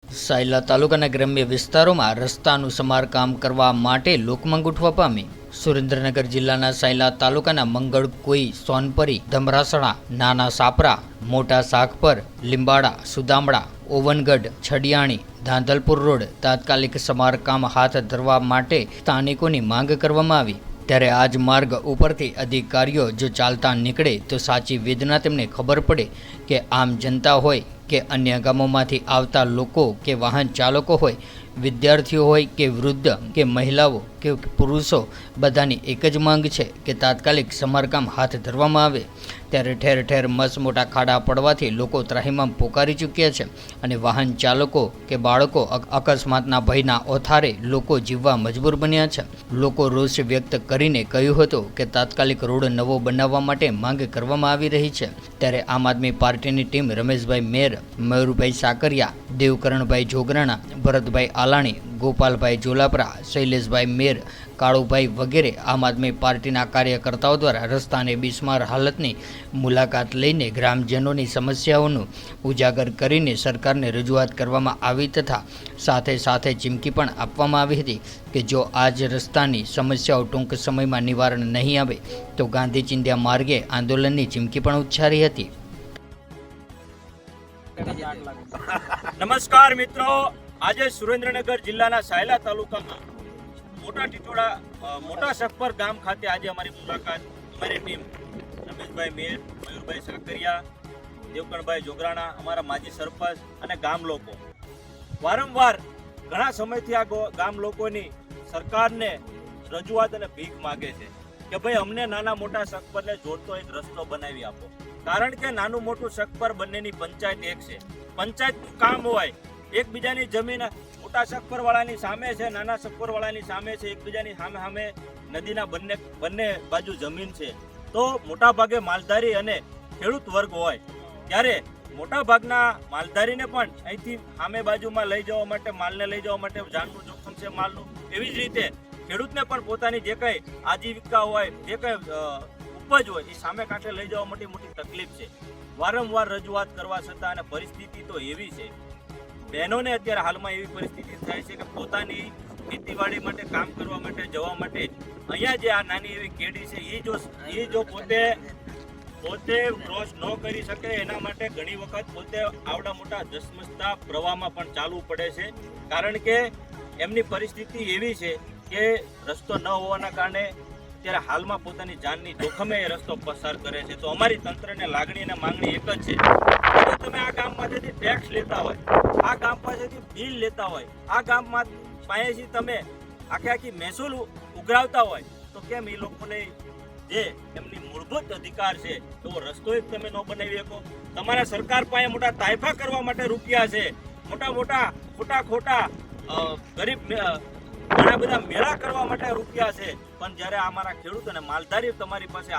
સાયલા તાલુકાના ગ્રામ્ય વિસ્તારોમાં રસ્તાનું સમારકામ કરવા માટે લોકમાંગ ઉઠવા પામી। સુરેન્દ્રનગર જિલ્લાના સાયલા તાલુકાના મંગળકોઈ, સોનપરી, ધમરાસણા, નાના સાપરા, મોટા સાગપર, લીંબાડા, સુદામડા, ઓવનગઢ, છડિયાણી, ધાંધલપુર રોડ તાત્કાલિક સમારકામ હાથ ધરવા માટે સ્થાનિકોની માંગ કરવામાં આવી। ત્યારે આજ માર્ગ ઉપરથી અધિકારીઓ જો ચાલતા નીકળે તો સાચી વેદના તેમને ખબર પડે કે આમ જનતા હોય કે અન્ય ગામોમાંથી આવતા લોકો કે વાહન ચાલકો હોય, વિદ્યાર્થીઓ હોય કે વૃદ્ધ કે મહિલાઓ કે પુરુષો, બધાની એક જ માંગ છે કે તાત્કાલિક સમારકામ હાથ ધરવામાં આવે। ત્યારે ઠેર ઠેર મસ મોટા ખાડા પડવાથી લોકો ત્રાહિમામ પોકારી ચૂક્યા છે અને વાહન ચાલકો કે બાળકો અકસ્માતના ભયના ઓથારે લોકો જીવવા મજબૂર બન્યા છે। લોકો રોષ વ્યક્ત કરીને કહ્યું હતું કે તાત્કાલિક રોડ નવો બનાવવા માટે માંગ કરવામાં આવી રહી છે। ત્યારે આમ આદમી પાર્ટીની ટીમ રમેશભાઈ મેર, મયુરભાઈ સાકરિયા, દેવકરણભાઈ જોગરાણા, ભરતભાઈ આલાણી, ગોપાલભાઈ જોલાપરા, શૈલેષભાઈ મેર, કાળુભાઈ વગેરે આમ આદમી પાર્ટીના કાર્યકર્તાઓ દ્વારા રસ્તાની બિસ્માર હાલતની મુલાકાત લઈને ગ્રામજનોની સમસ્યાઓનું ઉજાગર કરીને સરકારને રજૂઆત કરવામાં આવી તથા સાથે સાથે ચીમકી પણ આપવામાં આવી હતી કે જો આજ રસ્તાની સમસ્યાઓ ટૂંક સમયમાં નિવારણ નહીં આવે તો ગાંધી ચિંધ્યા માર્ગે આંદોલનની ચીમકી પણ ઉચ્ચારી હતી। નમસ્કાર મિત્રો, આજે સુરેન્દ્રનગર જિલ્લાના સાયલા તાલુકામાં મોટા ટીટોડા મોટા સખપર ગામ ખાતે આજે અમારી મુલાકાત અમારી ટીમ રમેશભાઈ મેર, મયુરભાઈ સાકરિયા, દેવકણભાઈ જોગરાણા, અમારા માજી સરપંચ અને ગામ લોકો વારંવાર ઘણા સમયથી આ ગામ લોકોની સરકારને રજૂઆત અને ભીખ માગે છે કે ભાઈ અમને નાના મોટા સખપરને જોડતો એક રસ્તો બનાવી આપો। કારણ કે નાનું મોટું સખપર બંનેની પંચાયત એક છે। પંચાયતનું કામ હોય, એકબીજાની જમીન મોટા સખપર વાળાની સામે છે, નાના સખપર વાળાની સામે છે, એકબીજાની સામે સામે નદીના બંને બાજુ જમીન છે। તો મોટા ભાગે માલધારી અને ખેડૂત વર્ગ હોય ત્યારે મોટા ભાગના માલધારીને પણ અહીંથી સામે બાજુમાં લઈ જવા માટે, માલને લઈ જવા માટે જાનનું જોખમ છે માલનું। એવી જ રીતે ખેડૂતને પણ પોતાની જે કંઈ આજીવિકા હોય, જે કંઈ ઉપજ હોય એ સામે કાંઠે લઈ જવા માટે મોટી તકલીફ છે। વારંવાર રજૂઆત કરવા છતાં અને પરિસ્થિતિ તો એવી છે, બહેનોને અત્યારે હાલમાં એવી પરિસ્થિતિ થાય છે કે પોતાની ખેતીવાડી માટે કામ કરવા માટે જવા માટે અહીંયા જે આ નાની એવી કેડી છે એ જો પોતે ક્રોસ ન કરી શકે એના માટે ઘણી વખત પોતે આવડા મોટા ધસમસતા પ્રવાહમાં પણ ચાલવું પડે છે। કારણ કે એમની પરિસ્થિતિ એવી છે કે રસ્તો ન હોવાના કારણે ત્યારે હાલમાં પોતાની જાનની જોખમે એ રસ્તો પસાર કરે છે। તો અમારી તંત્રને લાગણી અને માંગણી એક જ છે કે તમે આ ગામ પાસેથી ટેક્સ લેતા હોય, આ ગામ પાસેથી બિલ લેતા હોય, આ ગામમાં પાસેથી તમે આખી મહેસૂલ ઉઘરાવતા હોય તો કેમ એ લોકોને જે એમની મૂળભૂત અધિકાર છે તો રસ્તો એક તમે ન બનાવી શકો? તમારા સરકાર પાસે મોટા તાયફા કરવા માટે રૂપિયા છે, મોટા ખોટા ગરીબ ઘણા બધા મેળા કરવા માટે રૂપિયા છે, પણ જ્યારે અમારા ખેડૂત અને માલધારી તમારી પાસે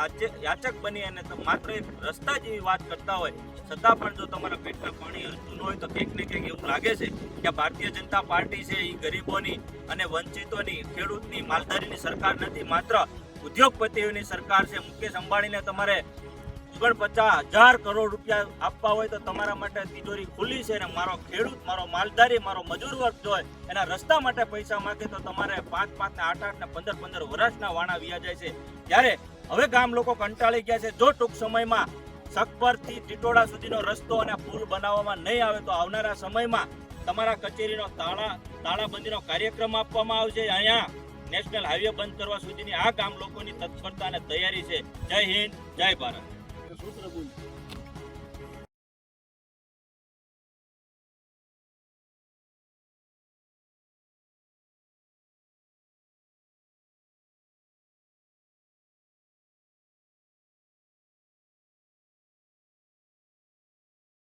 યાચક બની અને માત્ર એક રસ્તા જેવી વાત કરતા હોય છતાં પણ જો તમારા પેટમાં પાણી હલતું ન હોય તો કંઈક ને કંઈક એવું લાગે છે કે ભારતીય જનતા પાર્ટી છે એ ગરીબોની અને વંચિતોની, ખેડૂતની, માલધારીની સરકાર નથી, માત્ર ઉદ્યોગપતિઓની સરકાર છે। મુકેશ અંબાણીને તમારે 49,000 કરોડ રૂપિયા આપવા હોય તો તમારા માટે તિજોરી ખુલ્લી છે, અને મારો ખેડૂત, મારો માલધારી, મારો મજૂર વર્ગ જો હોય એના રસ્તા માટે પૈસા માંગે તો તમારે 5-5 ને 8-8 ને 15-15 વર્ષના વાણા વ્યા જાય છે। ત્યારે હવે ગામ લોકો કંટાળી ગયા છે। જો ટૂંક સમયમાં સખપરથી ટીટોડા સુધીનો રસ્તો અને પુલ બનાવવામાં નહીં આવે તો આવનારા સમયમાં તમારા કચેરીનો તાળાબંધીનો કાર્યક્રમ આપવામાં આવશે। અહીંયા નેશનલ હાઈવે બંધ કરવા સુધીની આ ગામ લોકોની તત્પરતા અને તૈયારી છે। જય હિન્દ, જય ભારત।